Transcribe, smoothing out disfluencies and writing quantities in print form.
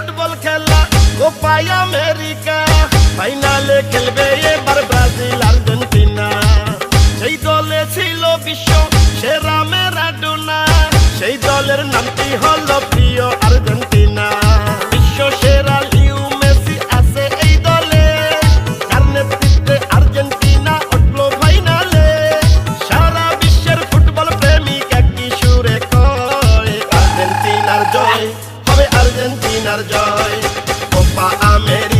football খেলা Copa America ফাইনালে খেলবে এবার ব্রাজিল আর্জেন্টিনা সেই দলে ছিল বিশ্ব সেরা ম্যারাডোনা সেই দলের নামটি হলো প্রিয় আর্জেন্টিনা বিশ্ব সেরা লিও মেসি আছে এই দলে তার নেতৃত্বে আর্জেন্টিনা উঠলো ফাইনালে সারা বিশ্বের ফুটবল প্রেমিক একই সুরে কয় আর্জেন্টিনার জয় হবে আর্জেন্টিনার জয় কোপা আমেরিকা